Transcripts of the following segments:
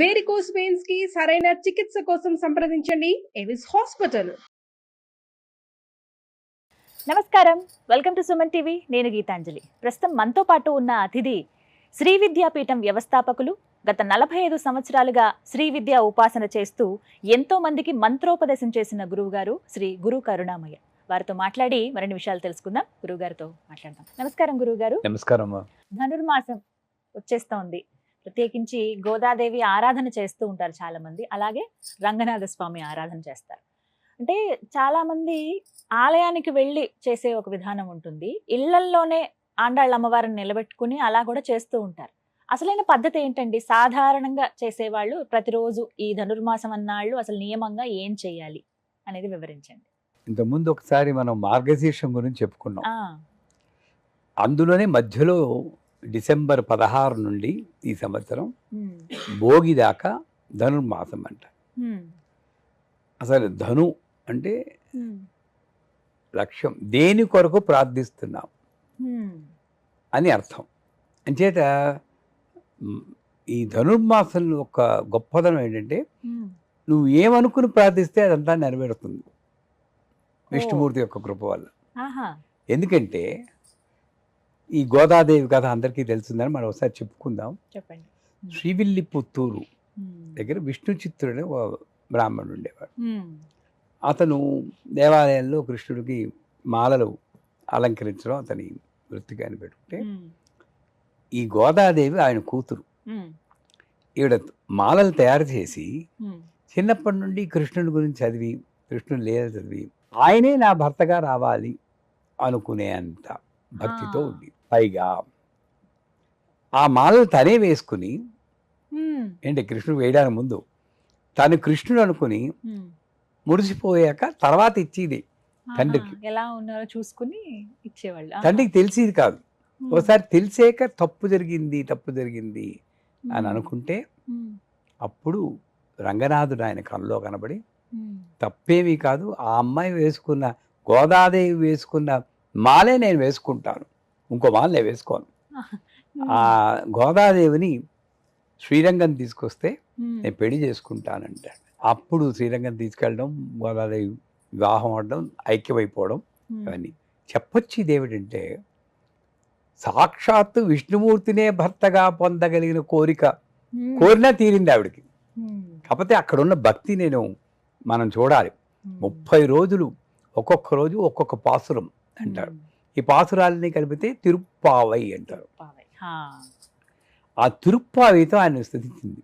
Varicose veins కి సరైన చికిత్స కోసం సంప్రదించండి ఎవిస్ హాస్పిటల్. నమస్కారం, వెల్కమ్ టు సుమన్ టీవీ. నేను గీతాంజలి. ప్రస్తుతం మనతో పాటు ఉన్న అతిథి శ్రీ విద్యాపీఠం వ్యవస్థాపకులు, గత 45 సంవత్సరాలుగా శ్రీ విద్యా ఉపాసన చేస్తూ ఎంతో మందికి మంత్రోపదేశం చేసిన గురువు గారు శ్రీ గురు కరుణామయ్య. వారితో మాట్లాడి మరిన్ని విషయాలు తెలుసుకుందాం. గురువు గారితో మాట్లాడదాం. నమస్కారం గురువు గారు. నమస్కారం. ధనుర్మాసం వచ్చేస్తోంది. ప్రత్యేకించి గోదాదేవి ఆరాధన చేస్తూ ఉంటారు చాలా మంది. అలాగే రంగనాథ స్వామి ఆరాధన చేస్తారు. అంటే చాలా మంది ఆలయానికి వెళ్ళి చేసే ఒక విధానం ఉంటుంది, ఇళ్లల్లోనే ఆండాళ్ళ అమ్మవారిని నిలబెట్టుకుని అలా కూడా చేస్తూ ఉంటారు. అసలైన పద్ధతి ఏంటండి? సాధారణంగా చేసేవాళ్ళు ప్రతిరోజు ఈ ధనుర్మాసం అన్నాళ్ళు అసలు నియమంగా ఏం చేయాలి అనేది వివరించండి. ఇంతకుముందు ఒకసారి మనం మార్గశీర్షం గురించి చెప్పుకున్నాం. అందులోనే మధ్యలో డిసెంబర్ 16 నుండి ఈ సంవత్సరం భోగి దాకా ధనుర్మాసం అంట. అసలు ధను అంటే లక్ష్యం, దేని కొరకు ప్రార్థిస్తున్నాం అని అర్థం. అంచేత ఈ ధనుర్మాసం యొక్క గొప్పదనం ఏంటంటే, నువ్వు ఏమనుకుని ప్రార్థిస్తే అదంతా నెరవేరుతుంది విష్ణుమూర్తి యొక్క కృప వల్ల. ఎందుకంటే ఈ గోదాదేవి కథ అందరికీ తెలుస్తుందని మనం ఒకసారి చెప్పుకుందాం. చెప్పండి. శ్రీవిల్లిపుత్తూరు దగ్గర విష్ణు చిత్తుడని ఒక బ్రాహ్మణుడు ఉండేవాడు. అతను దేవాలయంలో కృష్ణుడికి మాలలు అలంకరించడం అతని వృత్తిగా పెట్టుకుంటే, ఈ గోదాదేవి ఆయన కూతురు. ఈవిడ మాలలు తయారు చేసి చిన్నప్పటి నుండి కృష్ణుడి గురించి చదివి, కృష్ణుడు లీల చదివి, ఆయనే నా భర్తగా రావాలి అనుకునే అంత భక్తితో ఉంది. పైగా ఆ మాలలు తనే వేసుకుని, ఏంటి కృష్ణుడు వేయడానికి ముందు తను కృష్ణుడు అనుకుని ముడిసిపోయాక తర్వాత ఇచ్చేది తండ్రికి. ఎలా ఉన్నారో చూసుకుని ఇచ్చేవాళ్ళు. తండ్రికి తెలిసేది కాదు. ఒకసారి తెలిసాక తప్పు జరిగింది అని అనుకుంటే, అప్పుడు రంగనాథుడు ఆయన కళ్ళలో కనబడి, తప్పేమీ కాదు, ఆ అమ్మాయి వేసుకున్న, గోదాదేవి వేసుకున్న మాలే నేను వేసుకుంటాను, ఇంకో మాల నేను వేసుకోను. ఆ గోదాదేవిని శ్రీరంగం తీసుకొస్తే నేను పెళ్లి చేసుకుంటానంటాడు. అప్పుడు శ్రీరంగం తీసుకెళ్ళడం, గోదాదేవి వివాహం అవడం, ఐక్యమైపోవడం, ఇవన్నీ చెప్పొచ్చు. ఇదేమిటంటే, సాక్షాత్తు విష్ణుమూర్తినే భర్తగా పొందగలిగిన కోరినా తీరింది ఆవిడికి. కాకపోతే అక్కడున్న భక్తి మనం చూడాలి. 30 రోజులు ఒక్కొక్క రోజు ఒక్కొక్క పాసురం అంటారు. ఈ పాసురాలని కలిపితే తిరుప్పావై అంటారు. ఆ తిరుప్పావైతో ఆయన స్తుతించింది.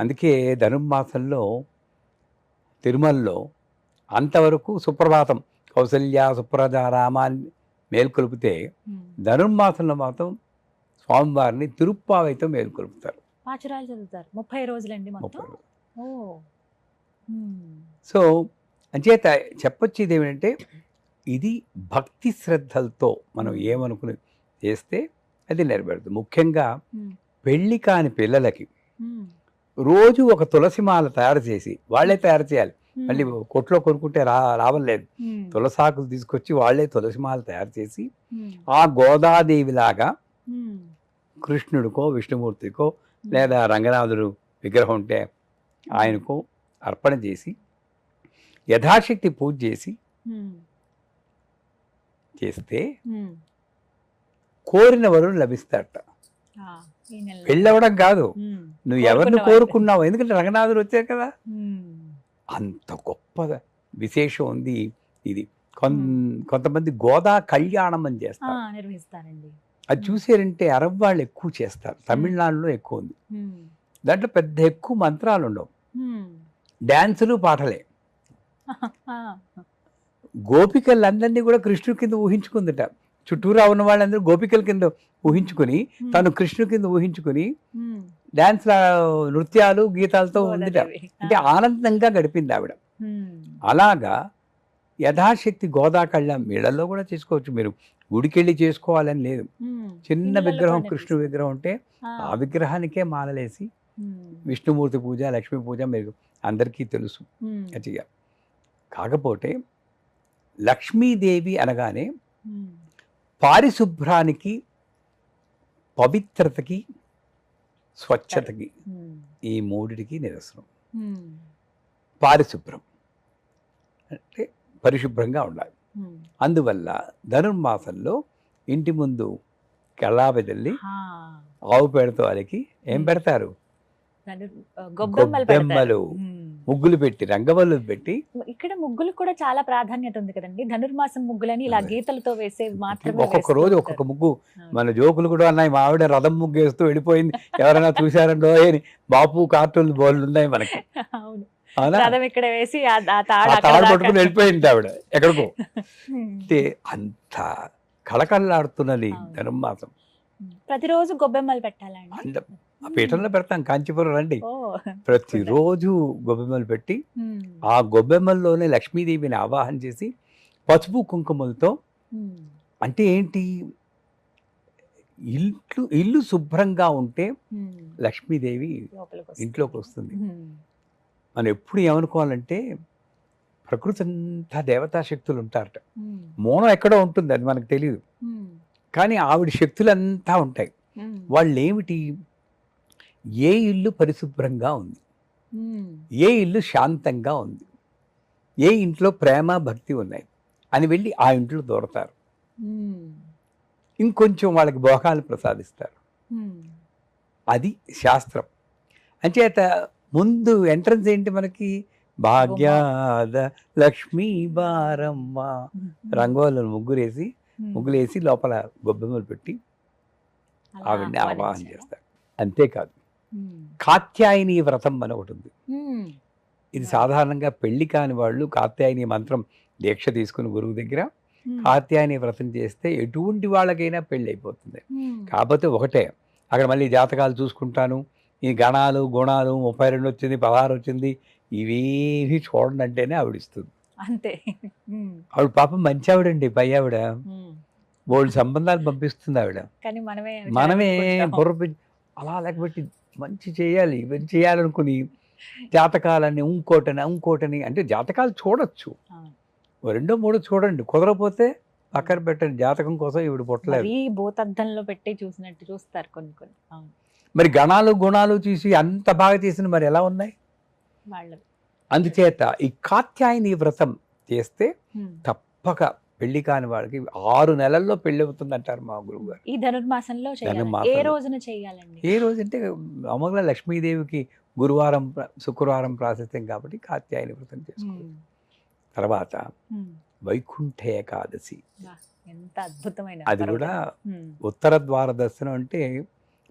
అందుకే ధనుర్మాసంలో తిరుమలలో అంతవరకు సుప్రభాతం, కౌసల్య సుప్రజ రామాన్ని మేల్కొల్పితే, ధనుర్మాసంలో మాత్రం స్వామివారిని తిరుప్పావైతో మేల్కొల్పుతారు. పాచురాలు చదువుతారు. 30 రోజులండి మొత్తం. సో అంచేత చెప్పొచ్చు ఇదేమిటంటే, ఇది భక్తి శ్రద్ధలతో మనం ఏమనుకుని చేస్తే అది నెరవేరుతుంది. ముఖ్యంగా పెళ్లి కాని పిల్లలకి రోజు ఒక తులసి మాల తయారు చేసి, వాళ్ళే తయారు చేయాలి, మళ్ళీ కొట్లో కొనుక్కుంటే రావలేదు. తులసాకులు తీసుకొచ్చి వాళ్ళే తులసి మాల తయారు చేసి, ఆ గోదాదేవిలాగా కృష్ణుడికో విష్ణుమూర్తికో లేదా రంగనాథుడు విగ్రహం ఉంటే ఆయనకు అర్పణ చేసి, యథాశక్తి పూజ చేస్తే కోరిన వరుడు లభిస్తాడట. పెళ్ళవడం కాదు, నువ్వు ఎవరిని కోరుకున్నావు. ఎందుకంటే రంగనాథుడు వచ్చారు కదా. అంత గొప్ప విశేషం ఉంది ఇది. కొంతమంది గోదా కళ్యాణం అని చేస్తారు, నిర్వహిస్తారండి. అది చూసారంటే అరబ్ వాళ్ళు ఎక్కువ చేస్తారు, తమిళనాడులో ఎక్కువ ఉంది. దాంట్లో పెద్ద ఎక్కువ మంత్రాలు ఉండవు, డాన్సులు పాటలే. గోపికలందరినీ కూడా కృష్ణుడి కింద ఊహించుకుందట. చుట్టూరా ఉన్న వాళ్ళందరూ గోపికల కింద ఊహించుకుని, తను కృష్ణుడి కింద ఊహించుకుని డాన్స్ నృత్యాలు గీతాలతో ఉందిట. అంటే ఆనందంగా గడిపింది ఆవిడ. అలాగా యథాశక్తి గోదా కళ్యాణం ఇళ్లలో కూడా చేసుకోవచ్చు. మీరు గుడికెళ్ళి చేసుకోవాలని లేదు. చిన్న విగ్రహం, కృష్ణుడి విగ్రహం ఉంటే ఆ విగ్రహానికే మాలలేసి విష్ణుమూర్తి పూజ, లక్ష్మీ పూజ మీరు అందరికీ తెలుసు గట్టిగా. కాకపోతే లక్ష్మీదేవి అనగానే పారిశుభ్రానికి, పవిత్రతకి స్వచ్ఛతకి ఉమ్, ఈ మూడిటికి నిదర్శనం. ఉమ్, పారిశుభ్రం అంటే పరిశుభ్రంగా ఉండాలి. ఉమ్. అందువల్ల ధనుర్మాసంలో ఇంటి ముందు కళ్ళాపెదల్లి ఆ, ఆవు పేడతో అలికి ఏం పెడతారు? గొబ్బెమ్మలు గొబ్బెమ్మలు, పెడతారు. ఉమ్. ముగ్గులు పెట్టి, రంగవల్లు పెట్టి. ఇక్కడ ముగ్గులకు కూడా చాలా ప్రాధాన్యత ఉంది కదండి. ధనుర్మాసం ముగ్గులని ఇలా అదే. గీతలతో వేసేవి మాత్రమే ఒక్కొక్క వేస్తూ రోజు ఉంటారు. ఒక్కొక్క ముగ్గు. అవును. మన జోకులు కూడా ఉన్నాయి. మా ఆవిడ రథం ముగ్గు వేస్తూ వెళ్ళిపోయింది, ఎవరైనా చూశారండో అని. బాపు కార్టూన్ బోర్డులు ఉన్నాయి మనకి. అవును. అవునా? రథం ఇక్కడ వేసి ఆ తాడు ఆ అక్కడ తాడు దాకా. పట్టుకుని వెళ్ళిపోయింది ఆవిడ ఎక్కడికో. ఉమ్. అంటే అంత కళకళలాడుతున్నది అవును. ధనుర్మాసం. ప్రతిరోజు గొబ్బెమ్మలు పెట్టాలండి. అంత ఆ పీఠంలో పెడతాం, కాంచీపురం రండి. ఓ. ప్రతిరోజు గొబ్బెమ్మలు పెట్టి ఉమ్. ఆ గొబ్బెమ్మల్లోనే లక్ష్మీదేవిని ఆవాహన చేసి పసుపు కుంకుమలతో. ఉమ్. అంటే ఏంటి? ఇల్లు శుభ్రంగా ఉంటే ఉమ్. లక్ష్మీదేవి లోపలికి వస్తుంది. ఇంట్లోకి వస్తుంది. ఉమ్. మనం ఎప్పుడు ఏమనుకోవాలంటే ప్రకృతి అంతా దేవతా శక్తులు ఉంటారట. ఉమ్. మూలం ఎక్కడో ఉంటుంది, అది మనకు తెలియదు. ఉమ్. కానీ ఆవిడ శక్తులంతా ఉంటాయి. ఉమ్. వాళ్ళు ఏమిటి? ఏ ఇల్లు పరిశుభ్రంగా ఉంది, ఉమ్. ఏ ఇల్లు శాంతంగా ఉంది, ఏ ఇంట్లో ప్రేమ భక్తి ఉన్నాయి అని వెళ్ళి ఆ ఇంట్లో దూరతారు. ఉమ్. ఇంకొంచెం వాళ్ళకి భోగాలు ప్రసాదిస్తారు. ఉమ్. అది శాస్త్రం. అంచేత ముందు ఎంట్రన్స్ ఏంటి మనకి? భాగ్యాద లక్ష్మీ బారమ్మ. రంగోలను ముగ్గులేసి లోపల గొబ్బెమ్మలు పెట్టి అలా ఆవిడ్ని ఆవాహన ఆహ్వానించారా? చేస్తారు. అంతేకాదు, ఉమ్. కాత్యాయని వ్రతం అని ఒకటి ఉంది. ఉమ్. ఇది సాధారణంగా పెళ్లి కాని వాళ్ళు కాత్యాయని మంత్రం దీక్ష తీసుకుని గురువు దగ్గర ఉమ్. కాత్యాయని వ్రతం చేస్తే ఎటువంటి వాళ్ళకైనా పెళ్ళి అయిపోతుంది. ఉమ్. కాకపోతే ఒకటే, అక్కడ మళ్ళీ జాతకాలు చూసుకుంటాను, ఈ గణాలు గుణాలు 32 వచ్చింది 16 వచ్చింది ఇవేవి చూడండి అంటేనే ఆవిడ ఇస్తుంది. అంతే. ఉమ్. ఆవిడ పాపం మంచి ఆవిడండి, పై ఆవిడ ఉమ్. బోల్డ్ సంబంధాలు పంపిస్తుంది ఆవిడ. కానీ మనమే మనమే బుర్ర అలా లేకపోతే మంచి చేయాలి ఇవన్నీ చేయాలనుకుని జాతకాలని ఇంకోటని అంటే జాతకాలు చూడొచ్చు, అవును. ఓ 2 3 చూడండి, కుదరపోతే పక్కన పెట్టండి. జాతకం కోసం ఈవిడ పుట్టలేదు. మరీ భూతద్దంలో పెట్టి చూసినట్టు చూస్తారు కొన్ని. అవును. మరి గణాలు గుణాలు చూసి అంత బాగా చేసిన మరి ఎలా ఉన్నాయి? వాళ్ళవి. అందుచేత ఈ కాత్యాయని వ్రతం చేస్తే ఉమ్. తప్పక పెళ్లి కాని వాళ్ళకి 6 నెలల్లో పెళ్లి అవుతుంది అంటారు మా గురువు గారు. ఈ ధనుర్మాసంలో చేయాలి. ధనుర్మాసంలో. ఏ రోజున చేయాలండి? ఏ రోజంటే అమ్మగల లక్ష్మీదేవికి గురువారం శుక్రవారం ప్రాశస్త్యం కాబట్టి కాత్యాయని వ్రతం చేసుకోవాలి. ఉమ్. తర్వాత ఉమ్. వైకుంఠ ఏకాదశి, వా, ఎంత అద్భుతమైన అది పర్వదినం. కూడా ఉమ్. ఉత్తర ద్వార దర్శనం. అంటే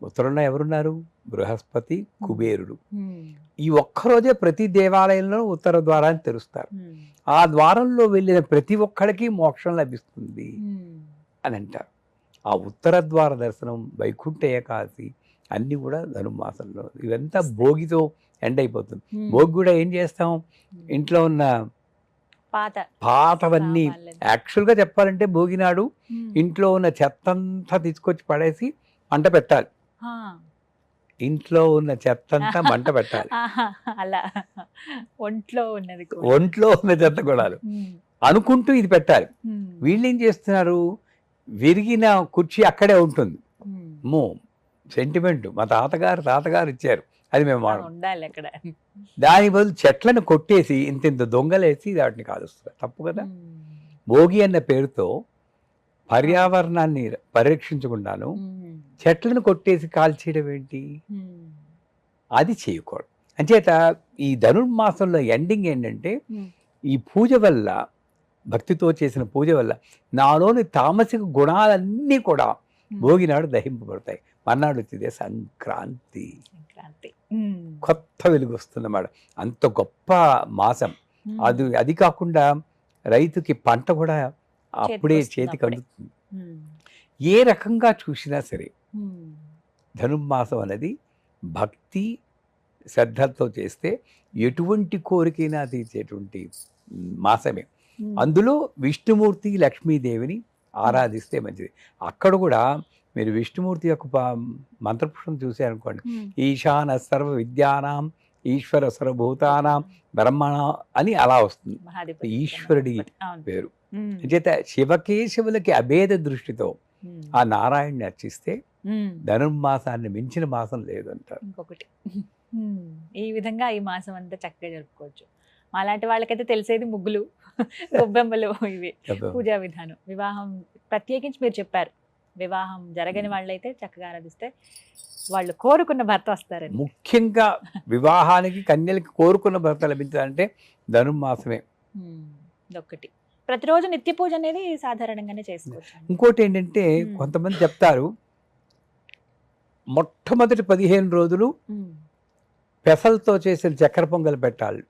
ఉత్తరంలో ఎవరున్నారు? బృహస్పతి, కుబేరుడు. ఉమ్. ఈ ఒక్కరోజే ప్రతి దేవాలయంలో ఉత్తర ద్వారాన్ని తెరుస్తారు. ఉమ్. ఆ ద్వారంలో వెళ్ళిన ప్రతి ఒక్కడికి మోక్షం లభిస్తుంది ఉమ్. అని అంటారు. ఆ ఉత్తర ద్వార దర్శనం, వైకుంఠ ఏకాదశి అన్నీ కూడా ధనుర్మాసంలో. ఇవంతా భోగితో ఎండ్ అయిపోతుంది. ఉమ్. భోగి కూడా ఏం చేస్తాం? ఇంట్లో ఉన్న పాతవన్నీ, సామాన్లు. యాక్చువల్గా చెప్పాలంటే భోగి నాడు ఉమ్. ఇంట్లో ఉన్న చెత్తంతా తీసుకొచ్చి పడేసి మంట పెట్టాలి. ఆ. ఇంట్లో ఉన్న చెత్తంతా మంట పెట్టాలి. ఆహా, అలా ఒంట్లో ఉన్నది కూడా. ఒంట్లో ఉన్న చెత్త కూడా ఉమ్. అనుకుంటూ ఇది పెట్టాలి. ఉమ్. వీళ్ళు ఏం చేస్తున్నారు? విరిగిన కుర్చీ అక్కడే ఉంటుంది. ఉమ్. సెంటిమెంట్ మా తాతగారు ఇచ్చారు, అది మేము వాడం. ఉండాలి అక్కడ. దాని బదులు చెట్లను కొట్టేసి ఇంత దొంగలేసి వాటిని కాలుస్తారు. తప్పు కదా. ఉమ్. భోగి అన్న పేరుతో పర్యావరణాన్ని పరిరక్షించకుండాను ఉమ్. చెట్లను కొట్టేసి కాల్చేయడం ఏంటి? ఉమ్. అది చేయకూడదు. అంచేత ఈ ధనుర్మాసంలో ఎండింగ్ ఏంటంటే ఉమ్. ఈ పూజ వల్ల, భక్తితో చేసిన పూజ వల్ల నాలోని తామసిక గుణాలన్నీ కూడా భోగి నాడు దహింపబడతాయి. మర్నాడు వచ్చేదే సంక్రాంతి. సంక్రాంతి. ఉమ్. కొత్త వెలుగు వస్తుందన్నమాట. అంత గొప్ప మాసం ఉమ్. అది కాకుండా రైతుకి పంట కూడా అప్పుడే చేతికి చేతికి వస్తుంది అందుతుంది. ఉమ్. ఏ రకంగా చూసినా సరే ఉమ్. ధనుర్మాసం అనేది భక్తి శ్రద్ధలతో చేస్తే ఎటువంటి కోరికైనా తీర్చేటువంటి మాసమే. ఉమ్. అందులో విష్ణుమూర్తి లక్ష్మీదేవిని ఆరాధిస్తే మంచిది. అక్కడ కూడా మీరు విష్ణుమూర్తి యొక్క మంత్రపుష్పం చూసారనుకోండి, ఉమ్. ఈశాన సర్వ విద్యానాం ఈశ్వర సర్వభూతానాం బ్రహ్మణ అని అలా వస్తుంది మహాధిపతి. ఈశ్వరుడి అవును. పేరు. ఉమ్. అంచేత శివకేశవులకి అభేద దృష్టితో ఉమ్. ఆ నారాయణ్ణి అర్చిస్తే ధనుర్మాసాన్ని మించిన మాసం లేదంటారు. ఇంకొకటి ఈ విధంగా ఈ మాసం అంతా చక్కగా జరుపుకోవచ్చు. అలాంటి వాళ్ళకైతే తెలిసేది ముగ్గులు, గొబ్బెమ్మలు, ఇవి పూజా విధానం. వివాహం ప్రత్యేకించి మీరు చెప్పారు, వివాహం జరగని వాళ్ళైతే చక్కగా ఆరాధిస్తే వాళ్ళు కోరుకున్న భర్త వస్తారని. ముఖ్యంగా వివాహానికి కన్యలకి కోరుకున్న భర్త లభించాలంటే ధనుర్మాసమే. ఇదొక్కటి. ప్రతిరోజు నిత్య పూజ అనేది సాధారణంగానే చేసుకోవచ్చు. ఇంకోటి ఏంటంటే కొంతమంది చెప్తారు, మొట్టమొదటి 15 రోజులు పెసలతో చేసిన చక్కెర పొంగల్ పెట్టాలి,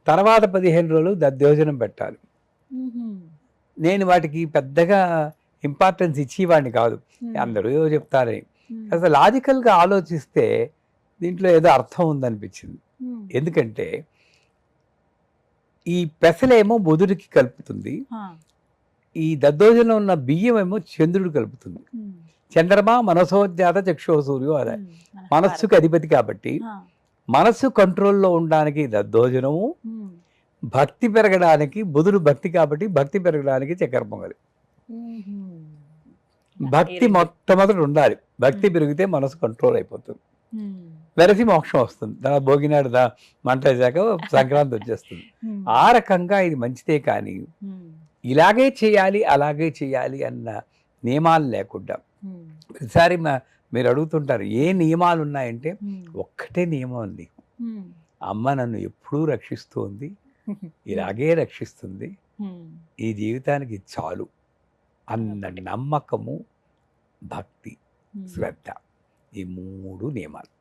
తర్వాత 15 రోజులు దద్దోజనం పెట్టాలి. నేను వాటికి పెద్దగా ఇంపార్టెన్స్ ఇచ్చేవాడిని కాదు, అందరూ ఏదో చెప్తారని. అసలు లాజికల్గా ఆలోచిస్తే దీంట్లో ఏదో అర్థం ఉందనిపించింది. ఎందుకంటే ఈ పెసలేమో బుధుడికి కలుపుతుంది, ఈ దద్దోజనం ఉన్న బియ్యం ఏమో చంద్రుడు కలుపుతుంది. చంద్రమా మనసోజ్జాత చక్షో సూర్యో అదే మనస్సుకి అధిపతి కాబట్టి మనస్సు కంట్రోల్లో ఉండడానికి దద్దోజనము, భక్తి పెరగడానికి బుధుడు భక్తి కాబట్టి భక్తి పెరగడానికి చక్కెర పొంగలి. భక్తి మొట్టమొదటి ఉండాలి, భక్తి పెరిగితే మనసు కంట్రోల్ అయిపోతుంది, వెరసి మోక్షం వస్తుంది. తర్వాత భోగినాడు మంట వేసాక సంక్రాంతి వచ్చేస్తుంది. ఆ రకంగా ఇది మంచిదే. కానీ ఇలాగే చేయాలి అలాగే చేయాలి అన్న నియమాలు లేకుండా ప్రతిసారి మీరు అడుగుతుంటారు ఏ నియమాలు ఉన్నాయంటే ఒక్కటే నియమం ఉంది, అమ్మ నన్ను ఎప్పుడూ రక్షిస్తుంది, ఇలాగే రక్షిస్తుంది, ఈ జీవితానికి చాలు అన్న నమ్మకము, భక్తి, శ్రద్ధ, ఈ 3 నియమాలు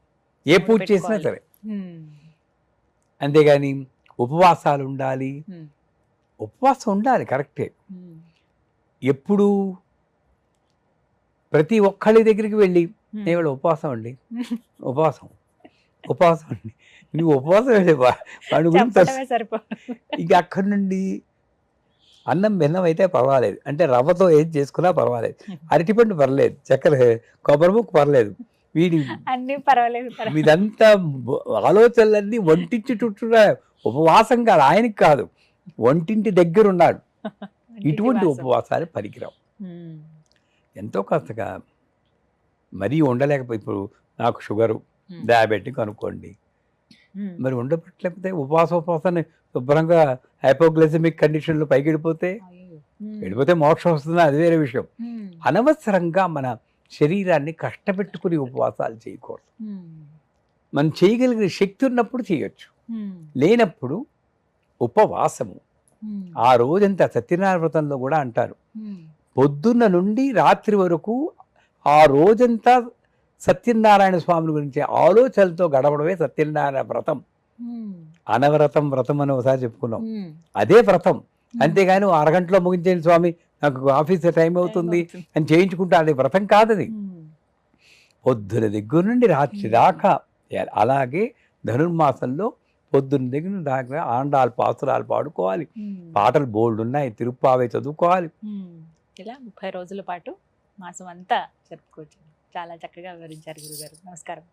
ఏ పూజ చేసినా సరే. అంతేగాని ఉపవాసాలు ఉండాలి, ఉపవాసం ఉండాలి కరెక్టే. ఎప్పుడు ప్రతి ఒక్కళ్ళ దగ్గరికి వెళ్ళి నేను ఉపవాసం అండి, ఉపవాసం అండి, నువ్వు ఉపవాసం వెళ్ళి వాడి గురించి ఇక అక్కడి నుండి అన్నం బెన్నం అయితే పర్వాలేదు, అంటే రవ్వతో ఏం చేసుకున్నా పర్వాలేదు, అరటిపండు పర్లేదు, చక్కెర కొబ్బరి ముక్క పర్లేదు, వీడి అన్ని పర్వాలేదు. ఇదంతా ఆలోచనలన్నీ ఒంటించి చుట్టూ ఉపవాసం కాదు, ఆయనకి కాదు, ఒంటింటి దగ్గర ఉన్నాడు. ఇటువంటి ఉపవాసాలు పనికిరావు. ఎంతో కాస్తగా మరీ ఉండలేకపోయి, ఇప్పుడు నాకు షుగరు డయాబెటిక్ అనుకోండి, మరి ఉండబట్టలేకపోతే ఉపవాసాన్ని శుభ్రంగా హైపోగ్లైసెమిక్ కండిషన్లో పైకి వెళ్ళిపోతే మోక్షం వస్తుందా అది వేరే విషయం. అనవసరంగా మన శరీరాన్ని కష్టపెట్టుకుని ఉపవాసాలు చేయకూడదు. మనం చేయగలిగిన శక్తి ఉన్నప్పుడు చేయొచ్చు, లేనప్పుడు ఉపవాసము. ఆ రోజంతా సత్యనారాయణ వ్రతంలో కూడా అంటారు, పొద్దున్న నుండి రాత్రి వరకు ఆ రోజంతా సత్యనారాయణ స్వామి గురించి ఆలోచనలతో గడపడమే సత్యనారాయణ వ్రతం. అనవ్రతం వ్రతం అని ఒకసారి చెప్పుకున్నాం, అదే వ్రతం. అంతేగాని అరగంటలో ముగించేది స్వామి నాకు ఆఫీస్ టైం అవుతుంది అని చేయించుకుంటా, అది వ్రతం కాదది. పొద్దున దగ్గర నుండి రాత్రి దాకా. అలాగే ధనుర్మాసంలో పొద్దున్న దగ్గర దాకా ఆండాలు పాసురాలు పాడుకోవాలి, పాటలు బోల్డ్ ఉన్నాయి, తిరుప్పావే చదువుకోవాలి. ఇలా 30 రోజుల పాటు మాసం అంతా జరుపుకోవచ్చు. చాలా చక్కగా వివరించారు గురుగారు. నమస్కారం.